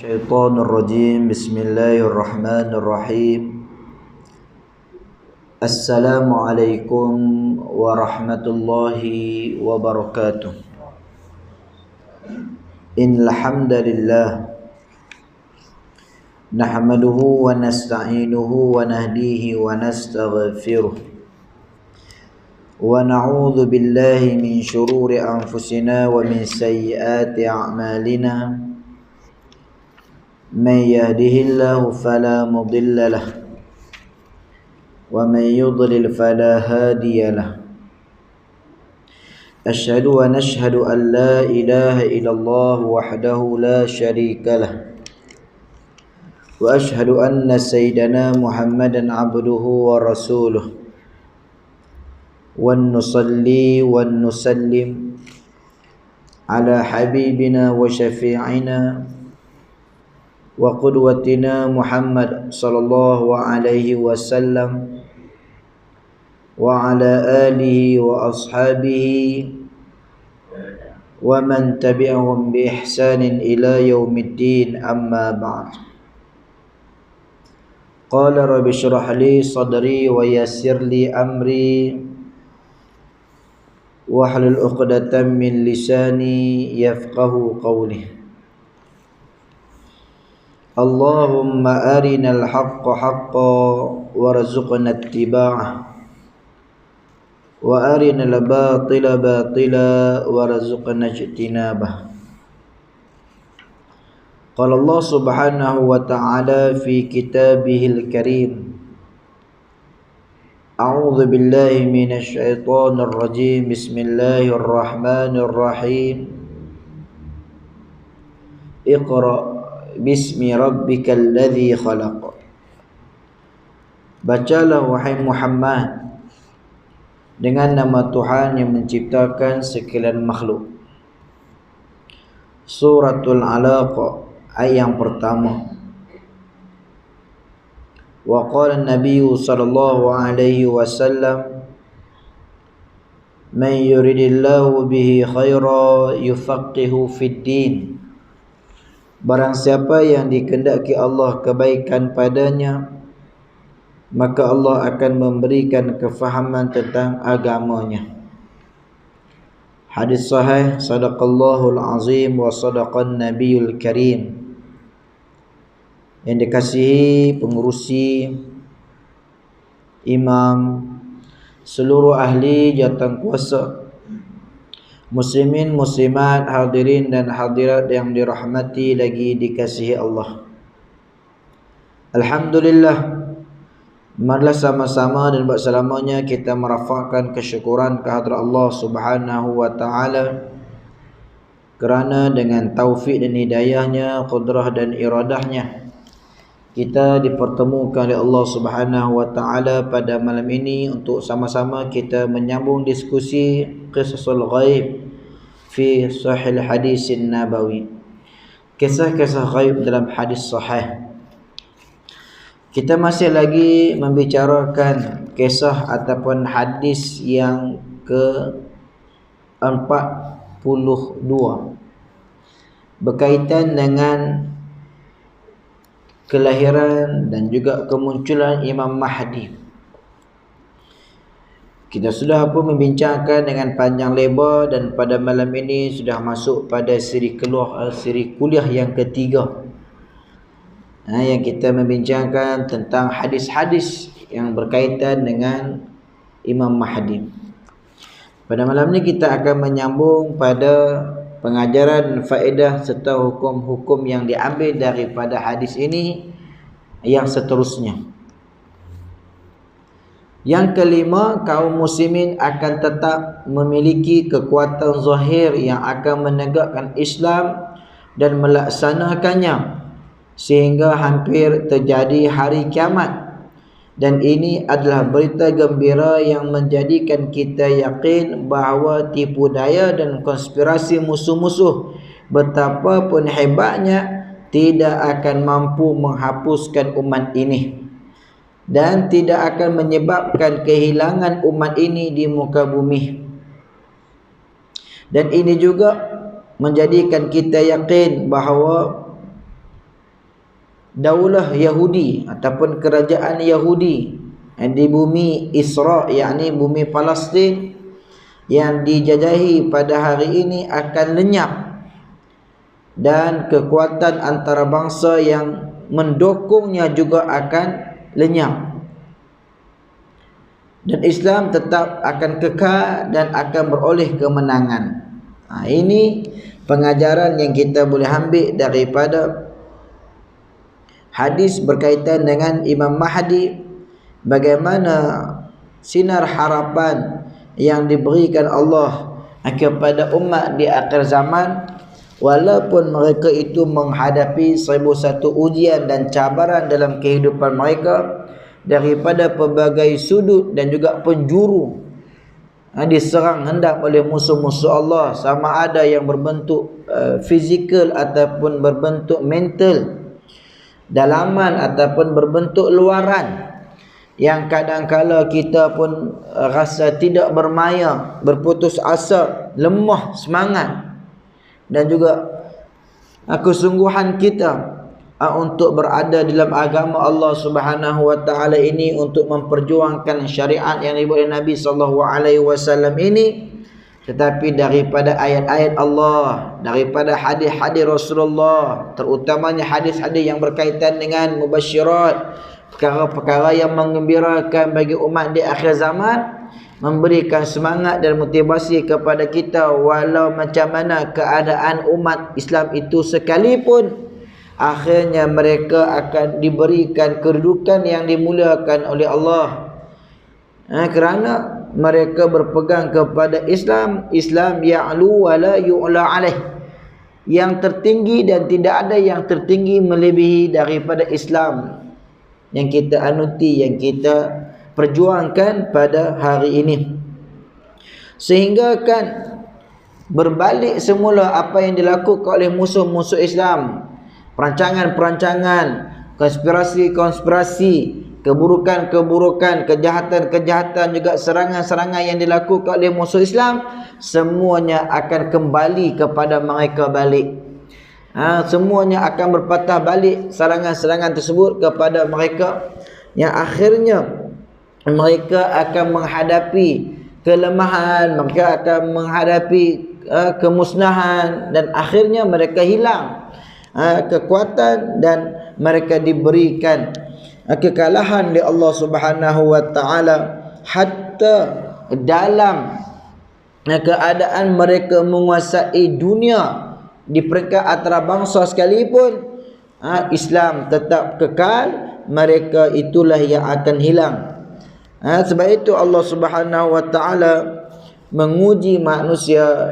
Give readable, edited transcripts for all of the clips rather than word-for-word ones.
الشيطان الرجيم بسم الله الرحمن الرحيم السلام عليكم ورحمة الله وبركاته إن الحمد لله نحمده ونستعينه ونهديه ونستغفره ونعوذ بالله من شرور أنفسنا ومن سيئات أعمالنا من يهده الله فلا مضل له ومن يضلل فلا هادي له أشهد أن لا إله إلا الله وحده لا شريك له وأشهد أن سيدنا محمدا عبده ورسوله ونصلي ونسلم على حبيبنا وشفيعنا وقدوتنا محمد صلى الله عليه وسلم وعلى آله وأصحابه ومن تبعهم بإحسان إلى يوم الدين أما بعد قال رب اشرح لي صدري ويسر لي أمري واحلل عقدة من لساني يفقه قولي اللهم أرنا الحق حقا وارزقنا اتباعه وأرنا الباطل باطلا وارزقنا اجتنابه قال الله سبحانه وتعالى في كتابه الكريم أعوذ بالله من الشيطان الرجيم بسم الله الرحمن الرحيم اقرأ Bismi rabbikal ladzi khalaq. Bacalah wahai Muhammad dengan nama Tuhan yang menciptakan sekalian makhluk. Suratul Alaq ayat yang pertama. Wa qala an-nabiy sallallahu alaihi wasallam man yuridillahu bihi khairan yufaqihu fid din. Barang siapa yang dikehendaki Allah kebaikan padanya, maka Allah akan memberikan kefahaman tentang agamanya. Hadis sahih, sadaqallahul azim wa sadaqan nabiyul karim. Yang dikasihi pengurusi, imam, seluruh ahli jawatan kuasa, muslimin, muslimat, hadirin dan hadirat yang dirahmati lagi dikasihi Allah. Alhamdulillah, marilah sama-sama dan berselamanya kita merafakkan kesyukuran kehadrat Allah Subhanahu wa taala kerana dengan taufik dan hidayahnya, qudrah dan iradahnya kita dipertemukan oleh Allah Subhanahu wa taala pada malam ini untuk sama-sama kita menyambung diskusi Qisasul Ghaib fi Sahih Hadis Nabawi. Kisah-kisah ghaib dalam hadis sahih. Kita masih lagi membicarakan kisah ataupun hadis yang ke-42 berkaitan dengan kelahiran dan juga kemunculan Imam Mahdi. Kita sudah pun membincangkan dengan panjang lebar dan pada malam ini sudah masuk pada siri kuliah yang ketiga. Yang kita membincangkan tentang hadis-hadis yang berkaitan dengan Imam Mahdi. Pada malam ini kita akan menyambung pada pengajaran faedah serta hukum-hukum yang diambil daripada hadis ini yang seterusnya. Yang kelima, kaum muslimin akan tetap memiliki kekuatan zahir yang akan menegakkan Islam dan melaksanakannya sehingga hampir terjadi hari kiamat. Dan ini adalah berita gembira yang menjadikan kita yakin bahawa tipu daya dan konspirasi musuh-musuh betapapun hebatnya tidak akan mampu menghapuskan umat ini dan tidak akan menyebabkan kehilangan umat ini di muka bumi. Dan ini juga menjadikan kita yakin bahawa daulah Yahudi ataupun kerajaan Yahudi di bumi Isra, yakni bumi Palestin yang dijajahi pada hari ini akan lenyap, dan kekuatan antarabangsa yang mendukungnya juga akan lenyap, dan Islam tetap akan kekal dan akan beroleh kemenangan. Ini pengajaran yang kita boleh ambil daripada hadis berkaitan dengan Imam Mahdi, bagaimana sinar harapan yang diberikan Allah kepada umat di akhir zaman, walaupun mereka itu menghadapi 1001 ujian dan cabaran dalam kehidupan mereka daripada pelbagai sudut dan juga penjuru, diserang hendak oleh musuh-musuh Allah, sama ada yang berbentuk fizikal ataupun berbentuk mental, dalaman ataupun berbentuk luaran, yang kadang-kala kita pun rasa tidak bermaya, berputus asa, lemah semangat, dan juga kesungguhan kita untuk berada dalam agama Allah Subhanahu wa taala ini, untuk memperjuangkan syariat yang dibuat oleh Nabi sallallahu alaihi wasallam ini. Tetapi daripada ayat-ayat Allah, daripada hadis-hadis Rasulullah, terutamanya hadis-hadis yang berkaitan dengan mubasyirat, perkara-perkara yang menggembirakan bagi umat di akhir zaman, memberikan semangat dan motivasi kepada kita, walau macam mana keadaan umat Islam itu sekalipun, akhirnya mereka akan diberikan kedudukan yang dimuliakan oleh Allah, kerana mereka berpegang kepada Islam. Islam ya'lu wa la yu'la alaih, yang tertinggi dan tidak ada yang tertinggi melebihi daripada Islam yang kita anuti, yang kita perjuangkan pada hari ini. Sehingga kan berbalik semula apa yang dilakukan oleh musuh-musuh Islam, perancangan-perancangan, konspirasi-konspirasi, keburukan-keburukan, kejahatan-kejahatan, juga serangan-serangan yang dilakukan oleh musuh Islam, semuanya akan kembali kepada mereka balik. Semuanya akan berpatah balik serangan-serangan tersebut kepada mereka, yang akhirnya mereka akan menghadapi kelemahan, mereka akan menghadapi kemusnahan, dan akhirnya mereka hilang kekuatan, dan mereka diberikan kekalahan oleh Allah Subhanahu wa taala, hatta dalam keadaan mereka menguasai dunia di peringkat antarabangsa sekalipun, Islam tetap kekal, mereka itulah yang akan hilang. Sebab itu Allah Subhanahu wa taala menguji manusia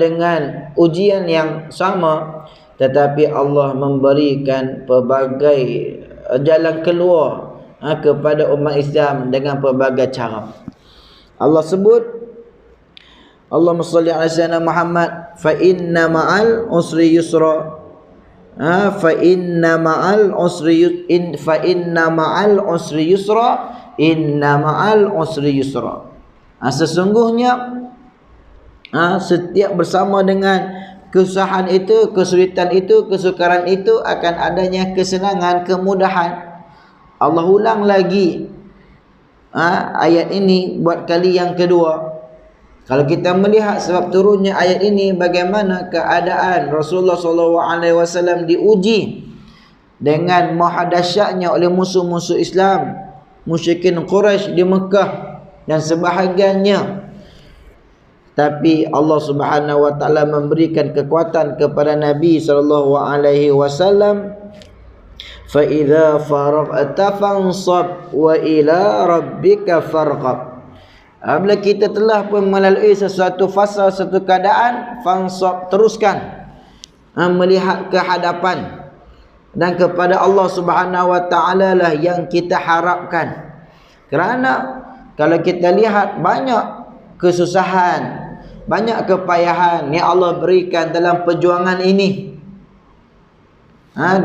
dengan ujian yang sama, tetapi Allah memberikan pelbagai jalan keluar kepada umat Islam dengan pelbagai cara. Allah sebut, Allahumma salli ala sayyidina Muhammad, fa inna ma'al usri yusra, fa inna ma'al usri yusra, inna ma'al usri yusra. Sesungguhnya setiap bersama dengan kesusahan itu, kesulitan itu, kesukaran itu, akan adanya kesenangan, kemudahan. Allah ulang lagi ayat ini buat kali yang kedua. Kalau kita melihat sebab turunnya ayat ini, bagaimana keadaan Rasulullah SAW diuji dengan maha dahsyatnya oleh musuh-musuh Islam, musyrikin Quraisy di Mekah dan sebahagiannya. Tapi Allah Subhanahu wa taala memberikan kekuatan kepada Nabi sallallahu alaihi wasallam. Fa idza faragta fansab wa ila rabbika farghab. Apabila kita telah pun melalui sesuatu fasa, satu keadaan, fansab, teruskan melihat ke hadapan, dan kepada Allah Subhanahu wa taala lah yang kita harapkan. Kerana kalau kita lihat banyak kesusahan, banyak kepayahan yang Allah berikan dalam perjuangan ini,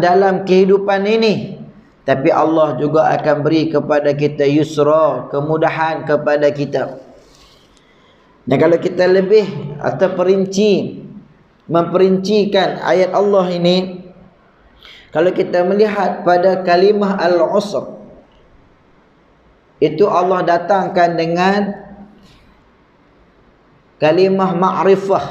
dalam kehidupan ini, tapi Allah juga akan beri kepada kita yusra, kemudahan kepada kita. Dan kalau kita lebih atau memperincikan ayat Allah ini, Kalau kita melihat pada kalimah al-usr, itu Allah datangkan dengan kalimah ma'rifah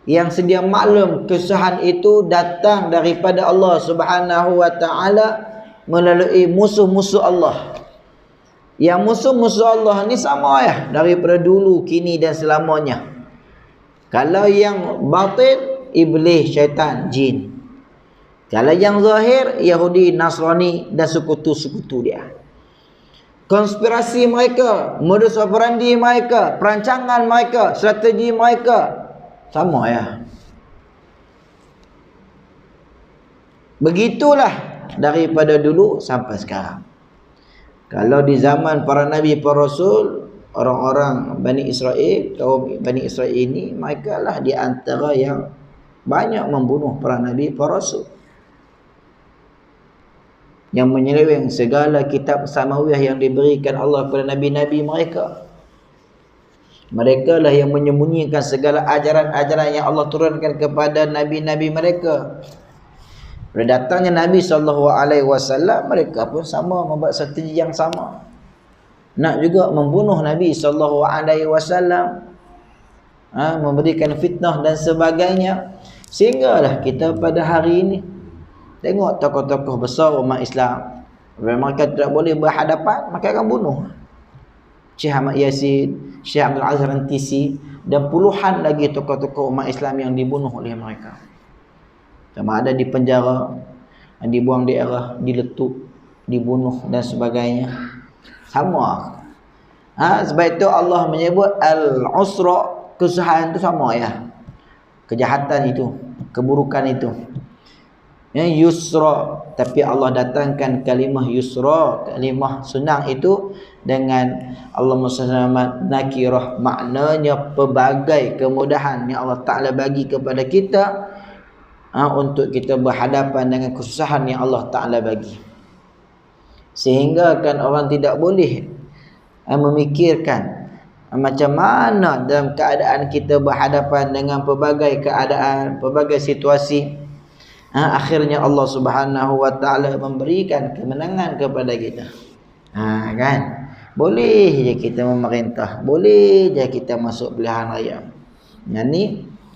yang sedia maklum kesusahan itu datang daripada Allah Subhanahu wa taala melalui musuh-musuh Allah. Yang musuh-musuh Allah ni sama ya daripada dulu, kini dan selamanya. Kalau yang batin, iblis, syaitan, jin. Kalau yang zahir, Yahudi, Nasrani dan sekutu-sekutu dia. Konspirasi mereka, modus operandi mereka, perancangan mereka, strategi mereka sama ya. Begitulah daripada dulu sampai sekarang. Kalau di zaman para nabi, para rasul, orang-orang Bani Israel, kaum Bani Israel ini, mereka lah di antara yang banyak membunuh para nabi, para rasul, yang menyeleweng segala kitab samawiyah yang diberikan Allah kepada nabi-nabi mereka. Mereka lah yang menyembunyikan segala ajaran-ajaran yang Allah turunkan kepada nabi-nabi mereka. Pada datangnya Nabi SAW, mereka pun sama membuat strategi yang sama. Nak juga membunuh Nabi SAW, memberikan fitnah dan sebagainya. Sehinggalah kita pada hari ini tengok tokoh-tokoh besar umat Islam, mereka tidak boleh berhadapan, maka akan bunuh. Syekh Ahmad Yasin, Syekh Abdul Aziz Rantisi, dan puluhan lagi tokoh-tokoh umat Islam yang dibunuh oleh mereka. Sama ada di penjara, dibuang di daerah, diletup, dibunuh dan sebagainya. Sama. Sebab itu Allah menyebut al-usra, kesusahan itu sama ya. Kejahatan itu, keburukan itu. Ya, yusra, tapi Allah datangkan kalimah yusra, kalimah senang itu dengan Allahumma salli nakirah, maknanya pelbagai kemudahan yang Allah Ta'ala bagi kepada kita untuk kita berhadapan dengan kesusahan yang Allah Ta'ala bagi. Sehingga kan orang tidak boleh memikirkan macam mana dalam keadaan kita berhadapan dengan pelbagai keadaan, pelbagai situasi, akhirnya Allah Subhanahu wa taala memberikan kemenangan kepada kita. Kan? Boleh je kita memerintah, boleh je kita masuk pilihan raya. Yang ni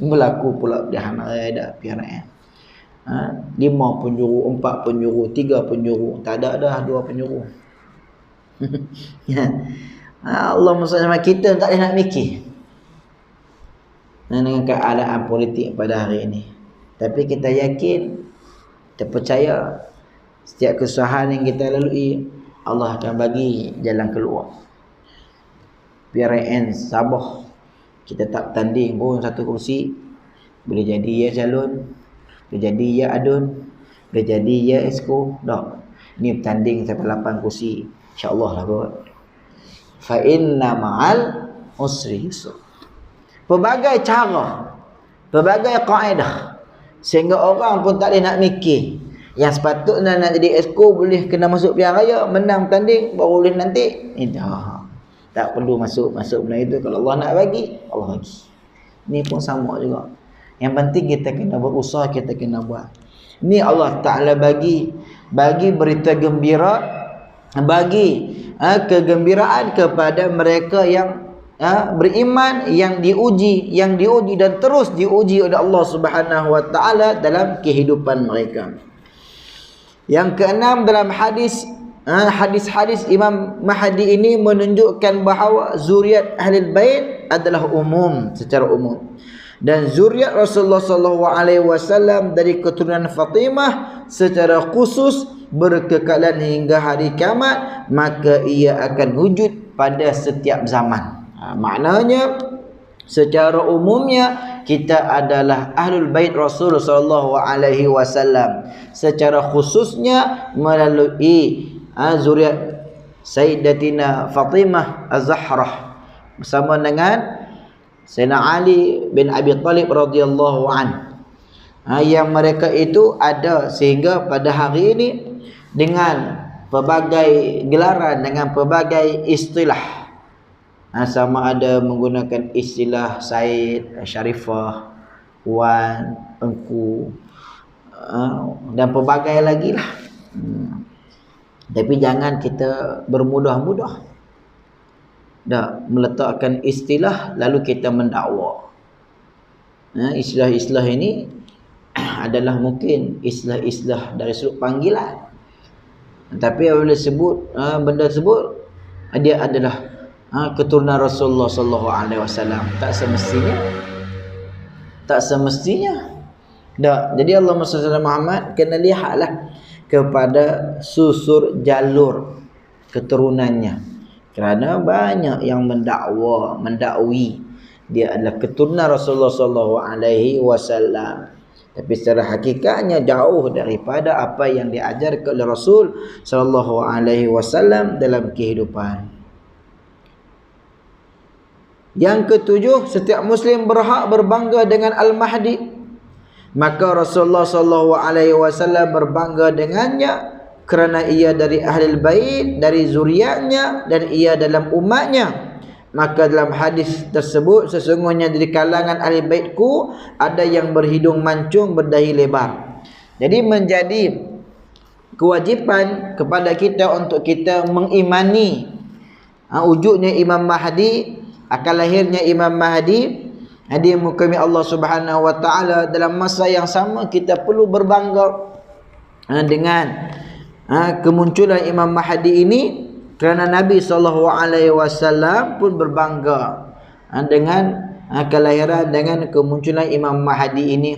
berlaku pula pilihan raya dah PRN. 5 penjuru, 4 penjuru, 3 penjuru, tak ada dah 2 penjuru. Allah maksudnya kita tak boleh nak mikir dengan keadaan politik pada hari ini. Tapi kita yakin, kita percaya setiap kesusahan yang kita lalui, Allah akan bagi jalan keluar. PRN Sabah, kita tak tanding pun satu kursi, boleh jadi ya calon, boleh jadi ya adun, boleh jadi ya esko. Dah, ni bertanding sampai 8 kursi, insya-Allah lah kot. Fa inna ma'al usri yusra. Pelbagai cara, pelbagai kaedah, sehingga orang pun tak boleh nak mikir. Yang sepatutnya nak jadi esko boleh kena masuk pilihan raya, menang bertanding baru boleh nanti. Tak perlu masuk benda itu. Kalau Allah nak bagi, Allah bagi. Ni pun sama juga. Yang penting kita kena berusaha, kita kena buat. Ni Allah Ta'ala bagi berita gembira, bagi kegembiraan kepada mereka yang beriman, yang diuji dan terus diuji oleh Allah Subhanahu wa taala dalam kehidupan mereka. Yang keenam, dalam hadis Imam Mahdi ini menunjukkan bahawa zuriat Ahlul Bait adalah umum, secara umum. Dan zuriat Rasulullah SAW dari keturunan Fatimah secara khusus berkekalan hingga hari kiamat, maka ia akan wujud pada setiap zaman. Maknanya secara umumnya kita adalah Ahlul Bait Rasulullah SAW. Secara khususnya melalui zuriat Sayyidatina Fatimah Az-Zahrah bersama dengan Sayyidina Ali bin Abi Talib radhiyallahu an. Yang mereka itu ada sehingga pada hari ini dengan pelbagai gelaran, dengan pelbagai istilah. Sama ada menggunakan istilah Said, Syarifah, Wan, Engku, dan pelbagai lagi lah. Tapi jangan kita bermudah-mudah meletakkan istilah lalu kita mendakwa. Istilah-istilah ini adalah mungkin istilah-istilah dari sudut panggilan, tapi apabila sebut benda tersebut dia adalah keturunan Rasulullah sallallahu alaihi wasallam, tak semestinya. Jadi Allah SWT Muhammad kena lihatlah kepada susur jalur keturunannya, kerana banyak yang mendakwi dia adalah keturunan Rasulullah sallallahu alaihi wasallam, tapi secara hakikatnya jauh daripada apa yang diajarkan oleh Rasul sallallahu alaihi wasallam dalam kehidupan. Yang ketujuh, setiap muslim berhak berbangga dengan Al-Mahdi. Maka Rasulullah sallallahu alaihi wasallam berbangga dengannya kerana ia dari ahli bait, dari zuriatnya, dan ia dalam umatnya. Maka dalam hadis tersebut, sesungguhnya dari kalangan ahli baitku ada yang berhidung mancung, berdahi lebar. Jadi menjadi kewajipan kepada kita untuk kita mengimani wujudnya Imam Mahdi, akan lahirnya Imam Mahdi, dimukami Allah Subhanahu wa taala. Dalam masa yang sama kita perlu berbangga dengan kemunculan Imam Mahdi ini, kerana Nabi SAW pun berbangga dengan kelahiran, dengan kemunculan Imam Mahdi ini.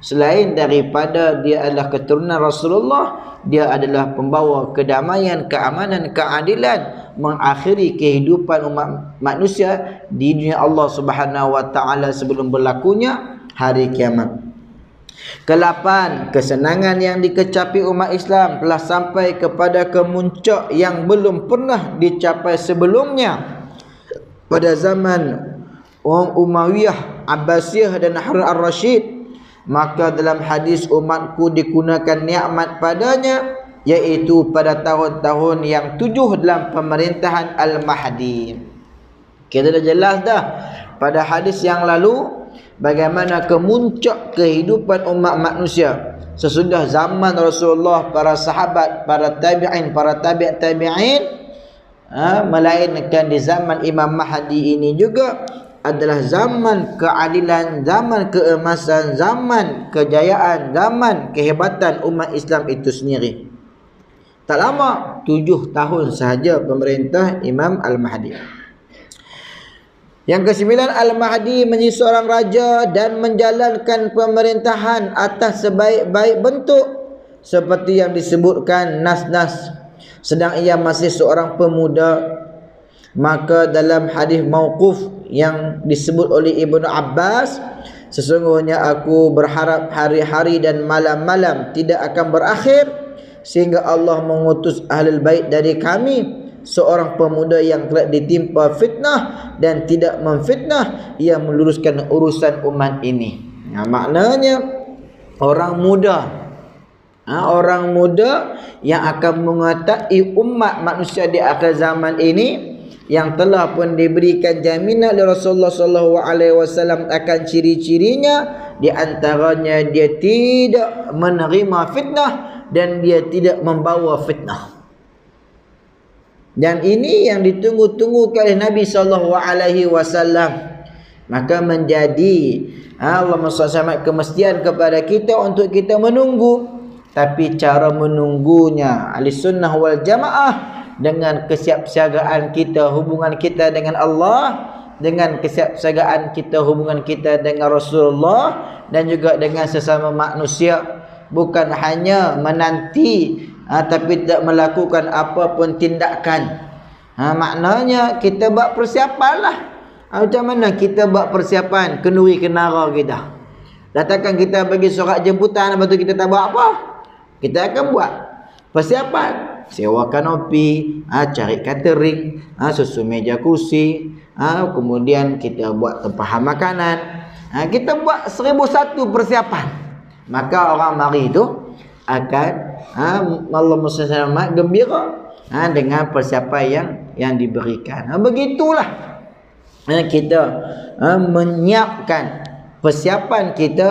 Selain daripada dia adalah keturunan Rasulullah, dia adalah pembawa kedamaian, keamanan, keadilan, mengakhiri kehidupan umat manusia di dunia Allah Subhanahu wa taala sebelum berlakunya hari kiamat. Ke-8, kesenangan yang dikecapi umat Islam telah sampai kepada kemuncak yang belum pernah dicapai sebelumnya pada zaman orang Umayyah, Abbasiyah dan Harun ar-Rasyid. Maka dalam hadis, umatku digunakan nikmat padanya, iaitu pada tahun-tahun yang 7 dalam pemerintahan Al-Mahdi. Kita dah jelas dah pada hadis yang lalu bagaimana kemuncak kehidupan umat manusia sesudah zaman Rasulullah, para sahabat, para tabi'in, para tabi'in, melainkan di zaman Imam Mahdi ini juga adalah zaman keadilan, zaman keemasan, zaman kejayaan, zaman kehebatan umat Islam itu sendiri. Tak lama, 7 tahun sahaja pemerintah Imam Al-Mahdi. Yang ke-9, Al-Mahdi menjadi seorang raja dan menjalankan pemerintahan atas sebaik-baik bentuk seperti yang disebutkan nas-nas, sedang ia masih seorang pemuda. Maka dalam hadis mauquf yang disebut oleh Ibnu Abbas, sesungguhnya aku berharap hari-hari dan malam-malam tidak akan berakhir sehingga Allah mengutus ahlul bait dari kami seorang pemuda yang telah ditimpa fitnah dan tidak memfitnah, ia meluruskan urusan umat ini. Maknanya orang muda yang akan mengatai umat manusia di akhir zaman ini, yang telah pun diberikan jaminan oleh Rasulullah SAW akan ciri-cirinya. Di antaranya dia tidak menerima fitnah dan dia tidak membawa fitnah. Dan ini yang ditunggu-tunggu oleh Nabi SAW. Maka menjadi Allah SWT kemestian kepada kita untuk kita menunggu. Tapi cara menunggunya ahli sunnah wal jamaah dengan kesiapsiagaan kita, hubungan kita dengan Allah, dengan kesiapsiagaan kita, hubungan kita dengan Rasulullah, dan juga dengan sesama manusia. Bukan hanya menanti tapi tidak melakukan apapun tindakan. Maknanya kita buat persiapan lah. Macam mana kita buat persiapan kenduri kenara kita? Datangkan kita bagi surat jemputan, lepas tu kita tak buat apa? Kita akan buat persiapan, sewakan kopi, cari catering, susun meja kursi, kemudian kita buat tempahan makanan. Kita buat 1001 persiapan. Maka orang mari itu akan Allah SWT gembira dengan persiapan yang diberikan. Begitulah kita menyiapkan persiapan kita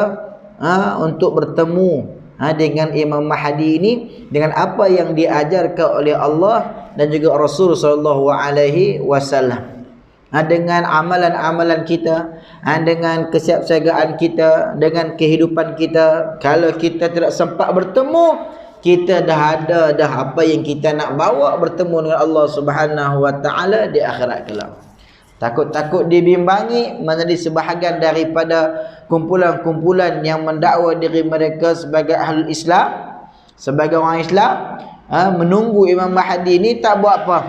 untuk bertemu dengan Imam Mahdi ini, dengan apa yang diajarkan oleh Allah dan juga Rasul sallallahu alaihi wasallam. Dengan amalan-amalan kita, dengan kesiapsiagaan kita, dengan kehidupan kita. Kalau kita tidak sempat bertemu, kita dah ada apa yang kita nak bawa bertemu dengan Allah Subhanahu wa taala di akhirat kelak. Takut-takut dibimbangi menjadi sebahagian daripada kumpulan-kumpulan yang mendakwa diri mereka sebagai ahlul Islam, sebagai orang Islam, menunggu Imam Mahdi ni tak buat apa.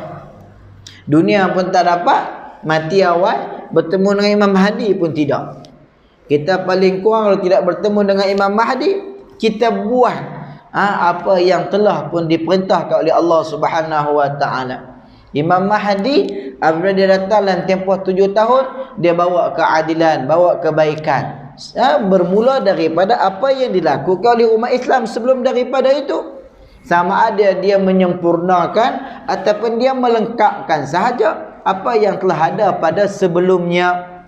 Dunia pun tak dapat, mati awal, bertemu dengan Imam Mahdi pun tidak. Kita paling kurang kalau tidak bertemu dengan Imam Mahdi, kita buat apa yang telah pun diperintahkan oleh Allah Subhanahu wa taala. Imam Mahdi apabila dia datang dalam tempoh 7 tahun, dia bawa keadilan, bawa kebaikan. Bermula daripada apa yang dilakukan oleh umat Islam sebelum daripada itu. Sama ada dia menyempurnakan ataupun dia melengkapkan sahaja apa yang telah ada pada sebelumnya.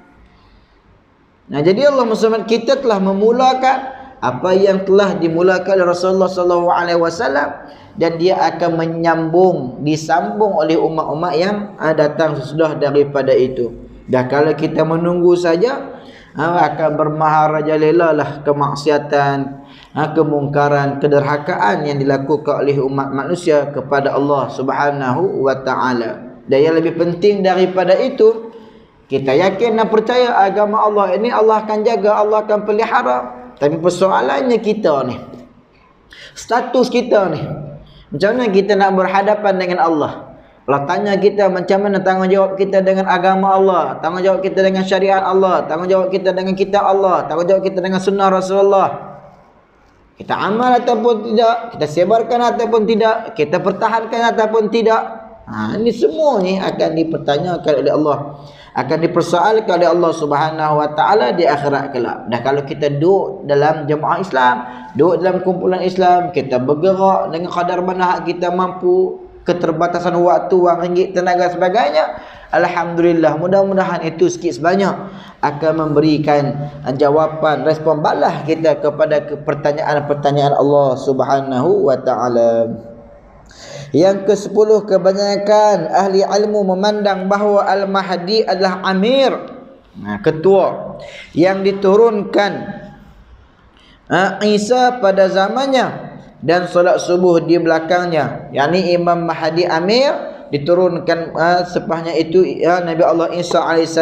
Jadi Allah SWT, kita telah memulakan apa yang telah dimulakan oleh Rasulullah SAW, dan dia akan menyambung, disambung oleh umat-umat yang datang sesudah daripada itu. Dah kalau kita menunggu saja, akan bermaharajalela lah kemaksiatan, kemungkaran, kederhakaan yang dilakukan oleh umat manusia kepada Allah Subhanahu wa taala. Dan yang lebih penting daripada itu, kita yakin dan percaya agama Allah ini Allah akan jaga, Allah akan pelihara. Tapi persoalannya kita ni, status kita ni, macam mana kita nak berhadapan dengan Allah? Allah tanya kita macam mana tanggungjawab kita dengan agama Allah, tanggungjawab kita dengan syariat Allah, tanggungjawab kita dengan kitab Allah, tanggungjawab kita dengan sunnah Rasulullah. Kita amal ataupun tidak, kita sebarkan ataupun tidak, kita pertahankan ataupun tidak. Ini semua ni akan dipertanyakan oleh Allah, akan dipersoalkan oleh Allah Subhanahu wa taala di akhirat kelak. Dan kalau kita duduk dalam jemaah Islam, duduk dalam kumpulan Islam, kita bergerak dengan kadar mana hak kita mampu, keterbatasan waktu, wang ringgit, tenaga sebagainya, alhamdulillah, mudah-mudahan itu sikit sebanyak akan memberikan jawapan, respon balas kita kepada pertanyaan-pertanyaan Allah Subhanahu wa taala. Yang ke-10, kebanyakan ahli ilmu memandang bahawa Al-Mahdi adalah amir, ketua yang diturunkan Isa pada zamannya dan solat subuh di belakangnya. Yani Imam Mahdi amir, diturunkan sepahnya itu Nabi Allah Isa AS,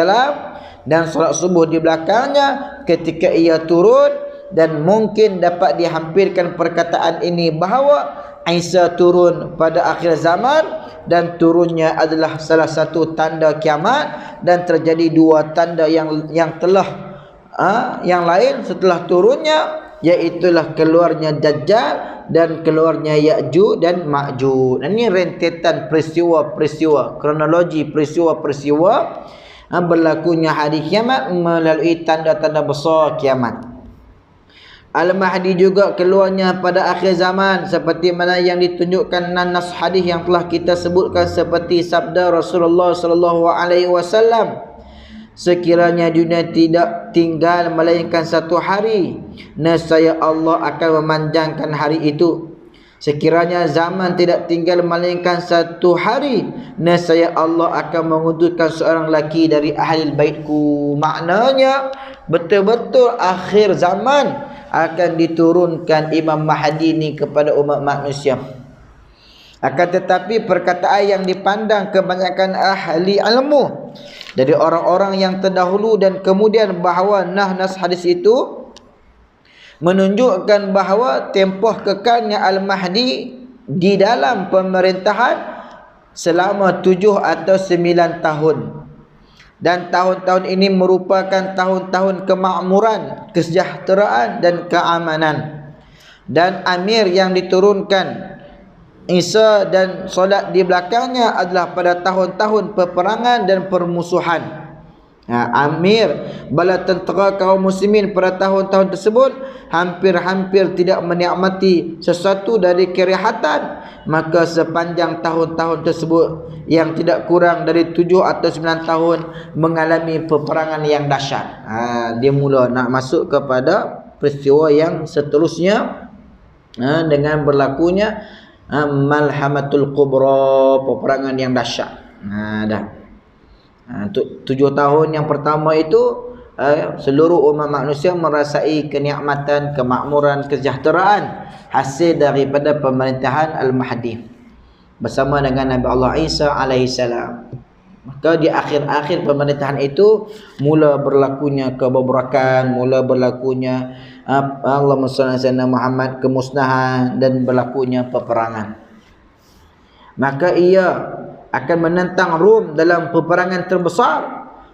dan solat subuh di belakangnya ketika ia turun. Dan mungkin dapat dihampirkan perkataan ini bahawa Isa turun pada akhir zaman, dan turunnya adalah salah satu tanda kiamat, dan terjadi 2 tanda yang telah yang lain setelah turunnya, iaitulah keluarnya Dajjal dan keluarnya Ya'juj dan Ma'juj. Ini rentetan peristiwa-peristiwa, kronologi peristiwa-peristiwa berlakunya hari kiamat melalui tanda-tanda besar kiamat. Al-Mahdi juga keluarnya pada akhir zaman, seperti mana yang ditunjukkan nas hadis yang telah kita sebutkan, seperti sabda Rasulullah sallallahu alaihi wasallam, sekiranya dunia tidak tinggal melainkan 1 hari, nescaya Allah akan memanjangkan hari itu. Sekiranya zaman tidak tinggal melainkan 1 hari, nescaya Allah akan mengutuskan seorang lelaki dari ahli baitku. Maknanya betul-betul akhir zaman akan diturunkan Imam Mahdi ni kepada umat manusia. Akan tetapi perkataan yang dipandang kebanyakan ahli ilmu dari orang-orang yang terdahulu dan kemudian bahawa nas hadis itu menunjukkan bahawa tempoh kekalnya Al-Mahdi di dalam pemerintahan selama 7 atau 9 tahun. Dan tahun-tahun ini merupakan tahun-tahun kemakmuran, kesejahteraan dan keamanan. Dan amir yang diturunkan Isa dan solat di belakangnya adalah pada tahun-tahun peperangan dan permusuhan. Amir bala tentera kaum muslimin pada tahun-tahun tersebut hampir-hampir tidak menikmati sesuatu dari kerehatan. Maka sepanjang tahun-tahun tersebut, yang tidak kurang dari 7 atau 9 tahun, mengalami peperangan yang dahsyat. Dia mula nak masuk kepada peristiwa yang seterusnya, dengan berlakunya Malhamatul Kubra, peperangan yang dahsyat. Dah. 7 tahun yang pertama itu seluruh umat manusia merasai kenikmatan, kemakmuran, kesejahteraan hasil daripada pemerintahan Al-Mahdi bersama dengan Nabi Allah Isa alaihissalam. Maka di akhir-akhir pemerintahan itu mula berlakunya kebobrokan, mula berlakunya Allahumma shalli ala sayyidina Muhammad, kemusnahan dan berlakunya peperangan. Maka ia akan menentang Rom dalam peperangan terbesar,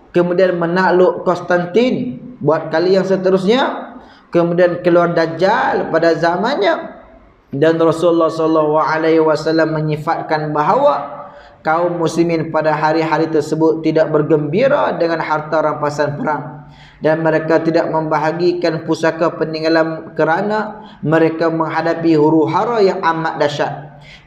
kemudian menakluk Konstantin buat kali yang seterusnya, kemudian keluar Dajjal pada zamannya, dan Rasulullah SAW menyifatkan bahawa kaum muslimin pada hari-hari tersebut tidak bergembira dengan harta rampasan perang, dan mereka tidak membahagikan pusaka peninggalan kerana mereka menghadapi huru-hara yang amat dahsyat.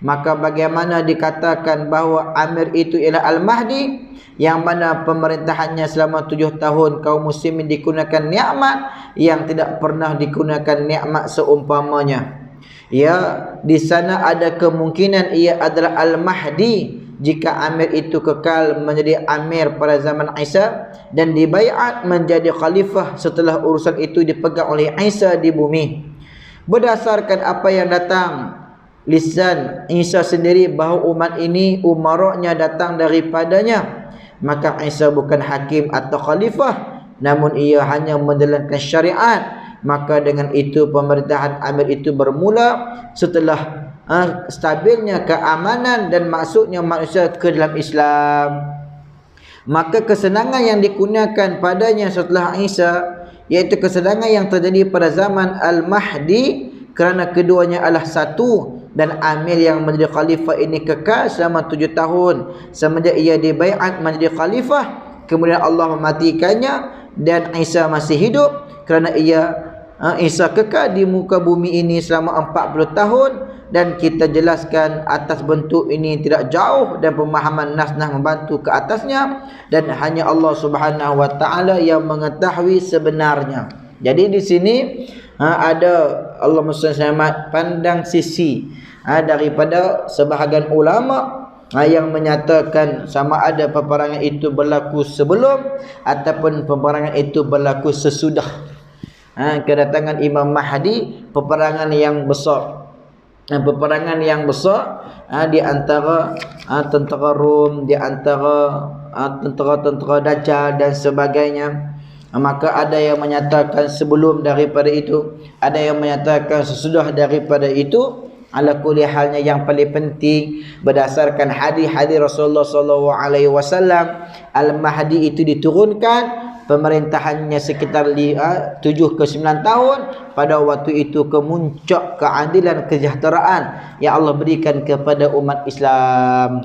Maka bagaimana dikatakan bahawa Amir itu ialah Al-Mahdi, yang mana pemerintahannya selama 7 tahun kaum muslimin digunakan nikmat yang tidak pernah digunakan nikmat seumpamanya. Ya, di sana ada kemungkinan ia adalah Al-Mahdi jika Amir itu kekal menjadi Amir pada zaman Isa dan dibaiat menjadi khalifah setelah urusan itu dipegang oleh Isa di bumi. Berdasarkan apa yang datang lisan Isa sendiri bahawa umat ini umaroknya datang daripadanya, maka Isa bukan hakim atau khalifah, namun ia hanya menjalankan syariat. Maka dengan itu pemerintahan Amir itu bermula setelah stabilnya keamanan dan masuknya manusia ke dalam Islam. Maka kesenangan yang digunakan padanya setelah Isa, iaitu kesenangan yang terjadi pada zaman Al-Mahdi, kerana keduanya adalah satu, dan Amir yang menjadi khalifah ini kekal selama 7 tahun semenjak ia dibaiat menjadi khalifah. Kemudian Allah mematikannya dan Isa masih hidup, kerana Isa kekal di muka bumi ini selama 40 tahun. Dan kita jelaskan atas bentuk ini tidak jauh dan pemahaman nas-nas membantu ke atasnya, dan hanya Allah Subhanahu wa taala yang mengetahui sebenarnya. Jadi di sini ada Allah Subhanahu pandang sisi daripada sebahagian ulama yang menyatakan sama ada peperangan itu berlaku sebelum ataupun peperangan itu berlaku sesudah kedatangan Imam Mahdi. Peperangan yang besar, di antara tentera Rom, di antara tentera-tentera Dajjal dan sebagainya. Maka ada yang menyatakan sebelum daripada itu, ada yang menyatakan sesudah daripada itu. Ala kulli halnya yang paling penting berdasarkan hadis-hadis Rasulullah SAW, Al-Mahdi itu diturunkan, pemerintahannya sekitar 7 ke 9 tahun. Pada waktu itu kemuncak keadilan kesejahteraan yang Allah berikan kepada umat Islam.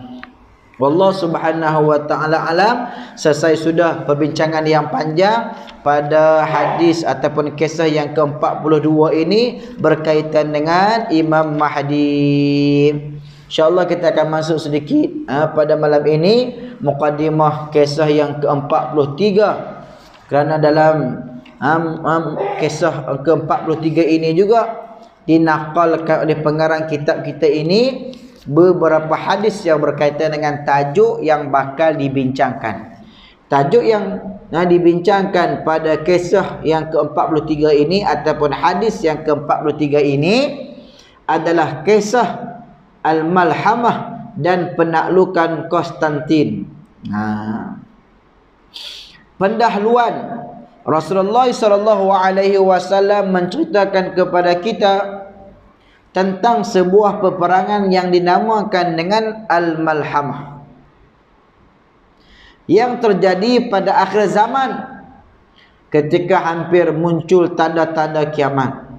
Wallahu Subhanahu wa taala alam. Selesai sudah perbincangan yang panjang pada hadis ataupun kisah yang ke-42 ini berkaitan dengan Imam Mahdi. InsyaAllah kita akan masuk sedikit pada malam ini muqaddimah kisah yang ke-43, kerana dalam kisah ke-43 ini juga dinakalkan oleh pengarang kitab kita ini beberapa hadis yang berkaitan dengan tajuk yang bakal dibincangkan. Tajuk yang dibincangkan pada kisah yang ke-43 ini ataupun hadis yang ke-43 ini adalah kisah Al-Malhamah dan penaklukan Konstantin. Pendahuluan Rasulullah SAW menceritakan kepada kita tentang sebuah peperangan yang dinamakan dengan Al-Malhamah, yang terjadi pada akhir zaman ketika hampir muncul tanda-tanda kiamat.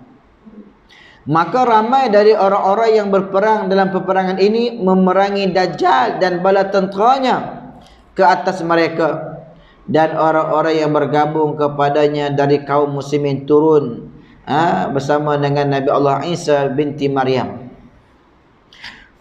Maka ramai dari orang-orang yang berperang dalam peperangan ini memerangi Dajjal dan bala tenteranya ke atas mereka, dan orang-orang yang bergabung kepadanya dari kaum muslimin turun bersama dengan Nabi Allah Isa binti Maryam.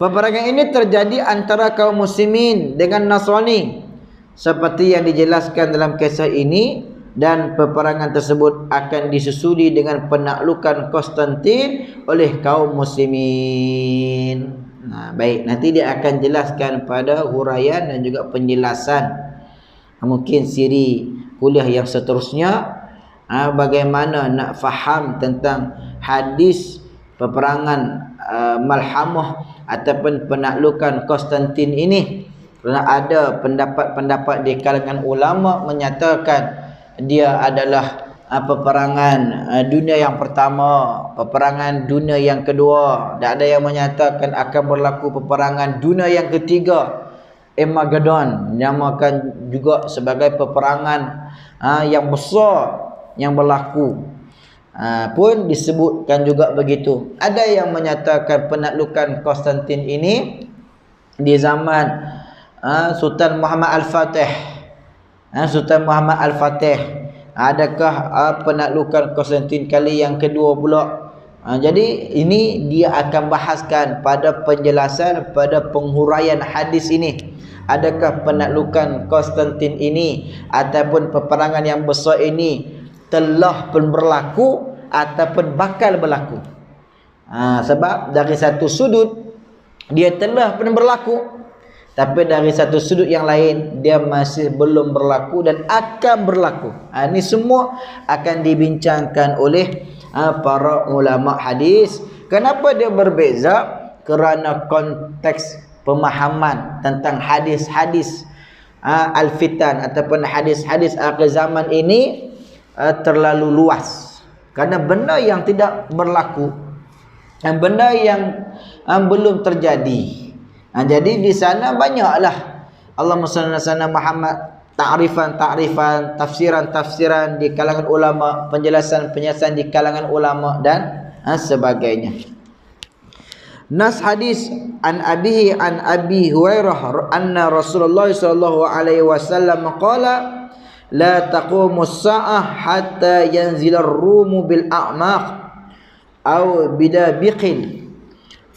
Peperangan ini terjadi antara kaum muslimin dengan Nasrani seperti yang dijelaskan dalam kisah ini, dan peperangan tersebut akan disusuli dengan penaklukan Konstantin oleh kaum muslimin. Baik, nanti dia akan jelaskan pada huraian dan juga penjelasan. Mungkin siri kuliah yang seterusnya, bagaimana nak faham tentang hadis peperangan Malhamah ataupun penaklukan Konstantin ini. Kerana ada pendapat-pendapat di kalangan ulama menyatakan dia adalah peperangan dunia yang pertama, peperangan dunia yang kedua, dan ada yang menyatakan akan berlaku peperangan dunia yang ketiga, Armageddon, dinamakan juga sebagai peperangan yang besar yang berlaku. Pun disebutkan juga begitu. Ada yang menyatakan penaklukan Konstantin ini di zaman Sultan Muhammad Al-Fatih. Sultan Muhammad Al-Fatih. Adakah penaklukan Konstantin kali yang kedua pula? Jadi ini dia akan bahaskan pada penjelasan, pada penghuraian hadis ini. Adakah penaklukan Konstantin ini ataupun peperangan yang besar ini telah pun berlaku ataupun bakal berlaku? Sebab dari satu sudut dia telah pun berlaku, tapi dari satu sudut yang lain dia masih belum berlaku dan akan berlaku. Ini semua akan dibincangkan oleh para ulama hadis. Kenapa dia berbeza? Kerana konteks pemahaman tentang hadis-hadis al-fitan ataupun hadis-hadis akhir zaman ini terlalu luas. Kerana benda yang tidak berlaku dan benda yang belum terjadi. Jadi di sana banyaklah Allahumma shalli ala sayyidina Muhammad, ta'rifan, tafsiran di kalangan ulama, penjelasan di kalangan ulama dan sebagainya. Nas hadis an Abi Hurairah anna Rasulullah sallallahu alaihi wasallam qala la taqumu as-sa'ah hatta yanzila ar-rumu bil a'maq aw bidabiqin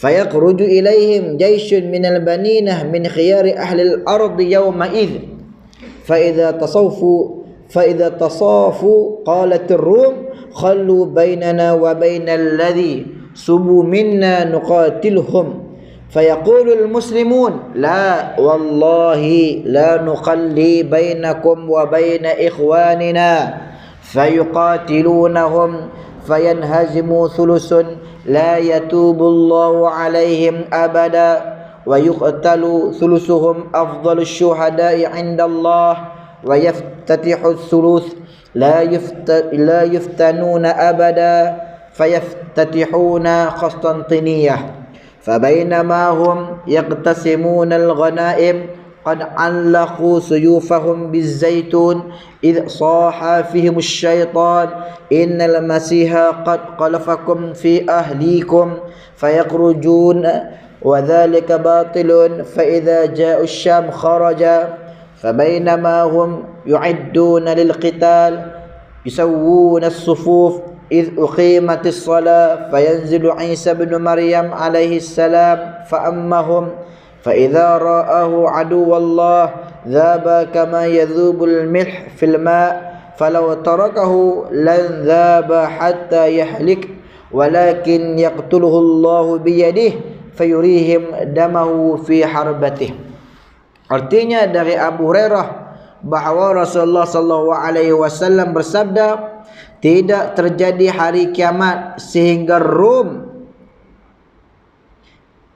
فيخرج إليهم جيش من البنينة من خيار أهل الأرض يومئذ فإذا تصافوا قالت الروم خلوا بيننا وبين الذي سبوا منا نقاتلهم فيقول المسلمون لا والله لا نخلي بينكم وبين إخواننا فيقاتلونهم فينهزموا ثلث لا يتوب الله عليهم أبدا ويقتل ثلثهم أفضل الشهداء عند الله ويفتتح الثلث لا يفتنون أبدا فيفتتحون قسطنطينية فبينما هم يقتسمون الغنائم قد علقوا سيوفهم بالزيتون إذ صاح فيهم الشيطان إن المسيح قد قلفكم في أهليكم فيخرجون وذلك باطل فإذا جاء الشام خرج فبينما هم يعدون للقتال يسوون الصفوف إذ أقيمت الصلاة فينزل عيسى بن مريم عليه السلام فأمهم فإذا رآه عدو الله ذاب كما يذوب الملح في الماء فلو تركه لن ذاب حتى يهلك ولكن يقتله الله بيده فيريهم دمه في حربته. Artinya dari Abu Hurairah bahawa Rasulullah sallallahu alaihi wasallam bersabda, tidak terjadi hari kiamat sehingga Rom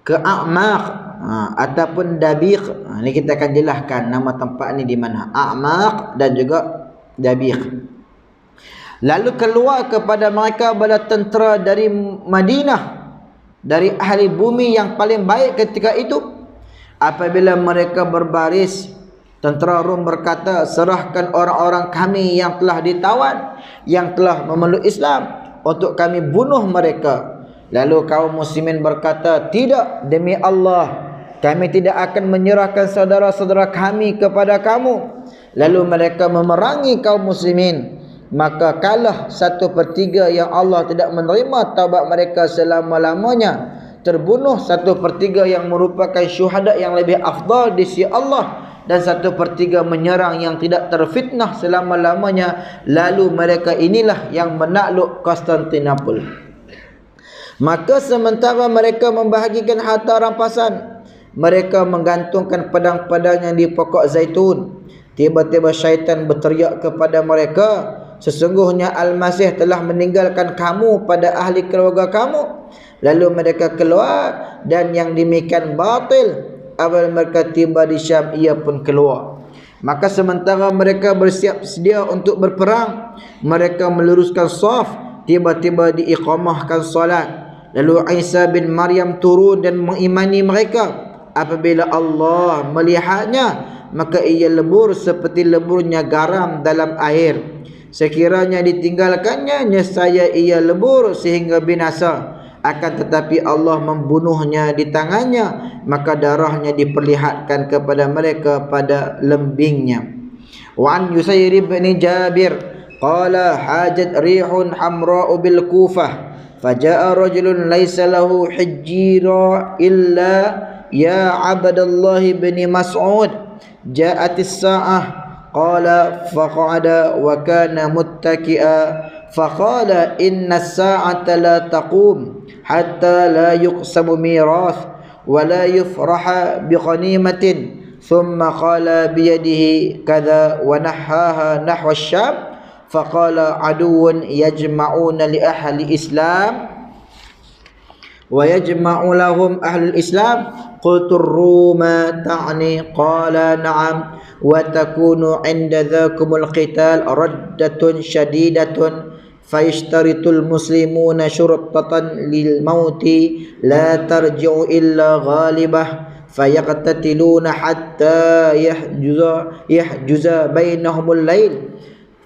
ke A'maq ataupun Dabiq. Ini kita akan jelaskan nama tempat ni di mana, A'maq dan juga Dabiq. Lalu keluar kepada mereka bala tentera dari Madinah, dari ahli bumi yang paling baik ketika itu. Apabila mereka berbaris, tentera Rom berkata, serahkan orang-orang kami yang telah ditawan, yang telah memeluk Islam, untuk kami bunuh mereka. Lalu kaum muslimin berkata, tidak, demi Allah kami tidak akan menyerahkan saudara-saudara kami kepada kamu. Lalu mereka memerangi kaum muslimin. Maka kalah 1/3 yang Allah tidak menerima taubat mereka selama-lamanya. Terbunuh 1/3 yang merupakan syuhada yang lebih afdal di sisi Allah. dan 1/3 menyerang yang tidak terfitnah selama-lamanya. Lalu mereka inilah yang menakluk Konstantinopel. Maka sementara mereka membahagikan harta rampasan, mereka menggantungkan pedang-pedangnya di pokok zaitun. Tiba-tiba syaitan berteriak kepada mereka, sesungguhnya Al-Masih telah meninggalkan kamu pada ahli keluarga kamu. Lalu mereka keluar, dan yang demikian batil. Apabila mereka tiba di Syam, ia pun keluar. Maka sementara mereka bersiap sedia untuk berperang, mereka meluruskan saf. Tiba-tiba diiqamahkan solat. Lalu Isa bin Maryam turun dan mengimani mereka. Apabila Allah melihatnya, maka ia lebur seperti leburnya garam dalam air. Sekiranya ditinggalkannya, nescaya ia lebur sehingga binasa. Akan tetapi Allah membunuhnya di tangannya, maka darahnya diperlihatkan kepada mereka pada lembingnya. Wa an Yusayr bin Jabir qala hajat rihun hamra'u bil Kufah, faja'a rajulun laysa lahu hijira illa ya Abdullah bin Mas'ud, ja'atis sa'ah qala faqa'ada wa kana muttaki'a faqala inna as-sa'ata la taqum hatta la yuqsamu mirath wa la yufraha bi ghanimatin thumma qala bi yadihi kadha wa nahaha nahwa asy-Syam faqala aduwwun yajma'una li ahli Islam wa yajma'u lahum ahlul Islam. Qultu ar-Ruma ta'ni qala na'am wa takunu 'inda dhakumul qital raddatun shadidatun fayashtaritul muslimuna syurtatan lil mauti la tarji'u illa ghalibah fayaqtatiluna hatta yahjuza bainahumul lail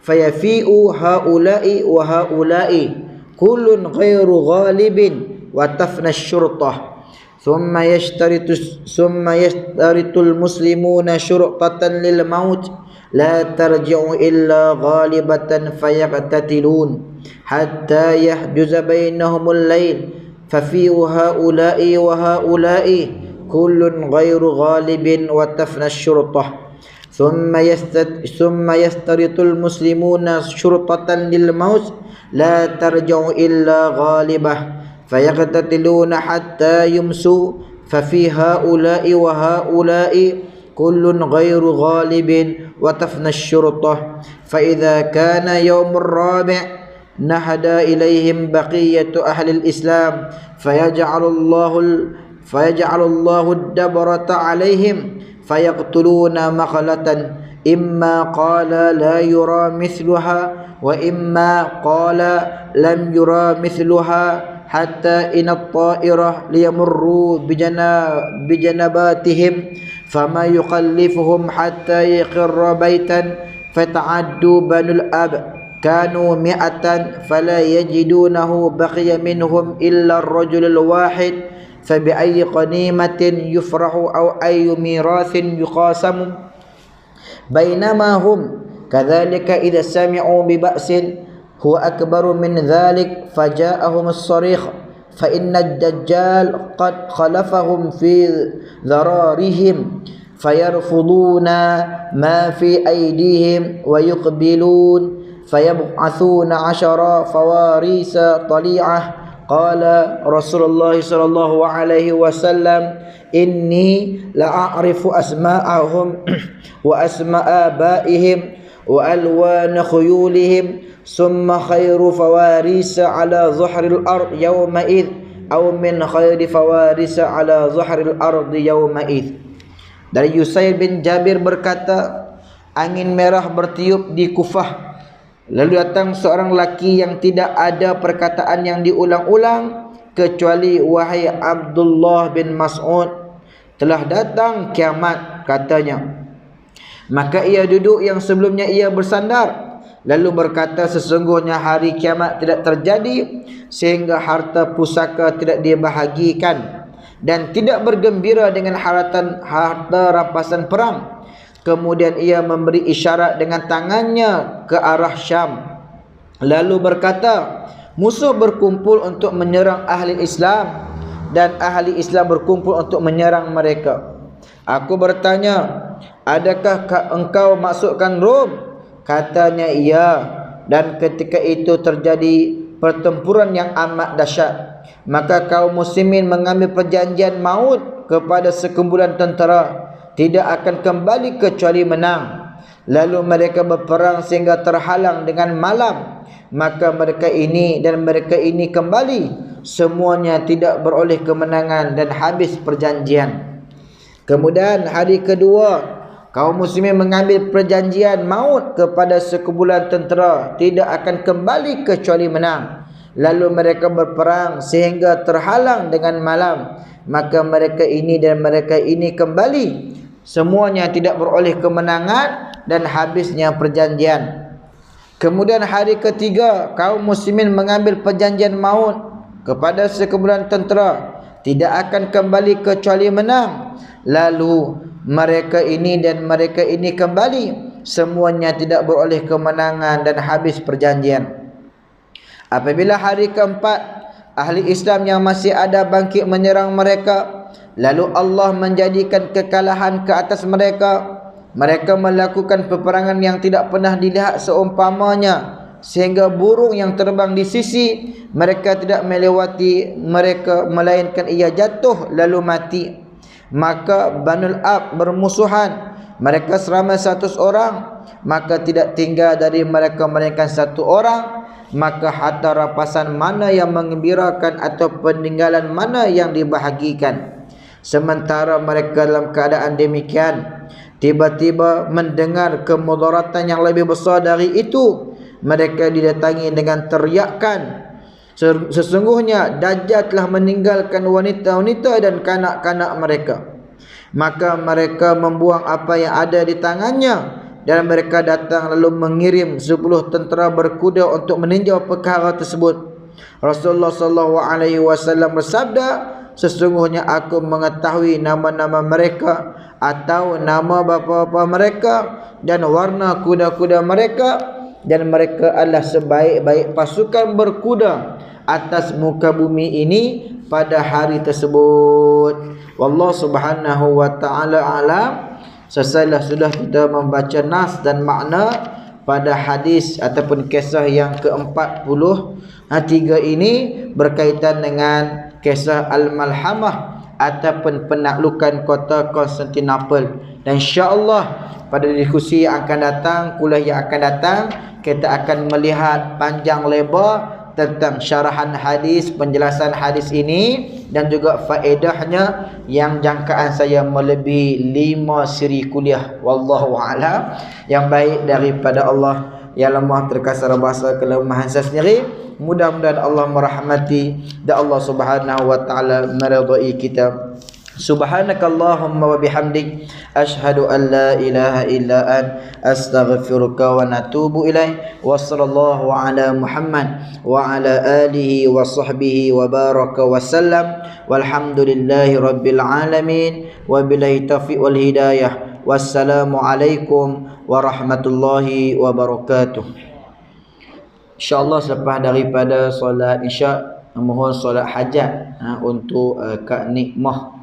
fayafi'u haula'i wa haula'i kullun ghairu ghalibin wa tafna syurtah thumma yashtaritul muslimuna syurtatan lil maut la tarji'u illa ghalibatan fayaqtatilun hatta yahjuza bainahumul lail fafi'u haula'i wa haula'i kullun ghairu ghalibin wa tafna syurtah thumma yastaritul muslimuna syurtatan lil maut la tarji'u illa ghalibah fayaqtatiluna hatta yumsu fafi haula'i wa haula'i kullun ghairu ghalibin wa tafna syurtah fa idza kana yaumur rabi' nahada ilaihim baqiyatu ahli al-Islam fayaj'alullahu ad-dabrata alaihim fayaqtuluna maqalatan imma qala la yura mithluha wa imma qala lam yura mithluha hatta inat ta'irah liyamurru bijanabatihim fama yukallifuhum hatta yaqirra baitan fata'addu banul ab kanu mi'atan fala yajidunahu baqiya minhum illa ar-rajulul wahid fabi ayyi qanimatin yufrahu aw ayyu mirathin yuqasamu bainama hum kadzalika idza sami'u bi ba'sin huwa akbaru min dhalik faja'ahum as-sarikh fa inna ad-dajjal qad khalafahum fi dhararihim fayarfuduna ma fi aydihim wa yuqbilun fayab'athuna 'ashara fawarisa tali'ah. Qala Rasulullah sallallahu alaihi wasallam inni la'arifu asma'ahum wa asma'a abaihim wa alwan khuyulihim summa khairu fawarisa ala zuhril ard yawma id aw min khairi fawarisa ala zuhril ard yawma id. Dari Yusayr bin Jabir berkata, angin merah bertiup di Kufah. Lalu datang seorang laki yang tidak ada perkataan yang diulang-ulang kecuali wahai Abdullah bin Mas'ud, telah datang kiamat, katanya. Maka ia duduk yang sebelumnya ia bersandar, lalu berkata, sesungguhnya hari kiamat tidak terjadi sehingga harta pusaka tidak dibahagikan dan tidak bergembira dengan harta rampasan perang. Kemudian ia memberi isyarat dengan tangannya ke arah Syam, lalu berkata, musuh berkumpul untuk menyerang ahli Islam dan ahli Islam berkumpul untuk menyerang mereka. Aku bertanya, adakah engkau masukkan Rom? Katanya iya. Dan ketika itu terjadi pertempuran yang amat dahsyat. Maka kaum muslimin mengambil perjanjian maut kepada sekumpulan tentera, tidak akan kembali kecuali menang. Lalu mereka berperang sehingga terhalang dengan malam. Maka mereka ini dan mereka ini kembali, semuanya tidak beroleh kemenangan dan habis perjanjian. Kemudian hari kedua, kaum muslimin mengambil perjanjian maut kepada sekumpulan tentera, tidak akan kembali kecuali menang. Lalu mereka berperang sehingga terhalang dengan malam. Maka mereka ini dan mereka ini kembali, semuanya tidak beroleh kemenangan dan habisnya perjanjian. Kemudian hari ketiga, kaum muslimin mengambil perjanjian maut kepada sekumpulan tentera, tidak akan kembali kecuali menang. Lalu mereka ini dan mereka ini kembali, semuanya tidak beroleh kemenangan dan habis perjanjian. Apabila hari keempat, ahli Islam yang masih ada bangkit menyerang mereka, lalu Allah menjadikan kekalahan ke atas mereka. Mereka melakukan peperangan yang tidak pernah dilihat seumpamanya, sehingga burung yang terbang di sisi mereka tidak melewati mereka, melainkan ia jatuh lalu mati. Maka Banul Ab bermusuhan, mereka seramai 100 orang, maka tidak tinggal dari mereka melainkan 1 orang. Maka harta rampasan mana yang menggembirakan atau peninggalan mana yang dibahagikan. Sementara mereka dalam keadaan demikian, tiba-tiba mendengar kemudaratan yang lebih besar dari itu. Mereka didatangi dengan teriakan, sesungguhnya Dajjal telah meninggalkan wanita-wanita dan kanak-kanak mereka. Maka mereka membuang apa yang ada di tangannya, dan mereka datang lalu mengirim 10 tentera berkuda untuk meninjau perkara tersebut. Rasulullah SAW bersabda, sesungguhnya aku mengetahui nama-nama mereka atau nama bapa-bapa mereka dan warna kuda-kuda mereka, dan mereka adalah sebaik-baik pasukan berkuda atas muka bumi ini pada hari tersebut. Wallahu subhanahu wa ta'ala alam. Selesailah sudah kita membaca nas dan makna pada hadis ataupun kisah yang ke-43 ini berkaitan dengan kisah Al-Malhamah ataupun penaklukan kota Konstantinopel. Dan insya-Allah pada diskusi yang akan datang, kuliah yang akan datang, kita akan melihat panjang lebar tentang syarahan hadis, penjelasan hadis ini, dan juga faedahnya yang jangkaan saya melebihi 5 siri kuliah. Wallahu a'lam. Yang baik daripada Allah, yang lemah terkasar bahasa kelemahan saya sendiri. Mudah-mudahan Allah merahmati dan Allah Subhanahu wa taala meridai kita. Subhanakallahumma wa bihamdik, ashhadu an la ilaha illa an, astaghfiruka wa natubu ilaih. Wa sallallahu ala Muhammad wa ala alihi wa sahbihi wa baraka wa sallam. Walhamdulillahi rabbil alamin, wa billahi taufiq wal hidayah. Wassalamu alaikum warahmatullahi wabarakatuh. InsyaAllah selepas daripada solat isyak, mohon solat hajat untuk Kak Nikmah.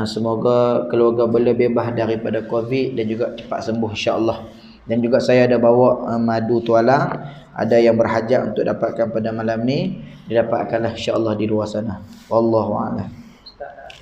Semoga keluarga beliau bebas daripada COVID dan juga cepat sembuh insya-Allah. Dan juga saya ada bawa madu tualang, ada yang berhajat untuk dapatkan pada malam ni, didapatkanlah insya-Allah di luar sana. Wallahu a'lam.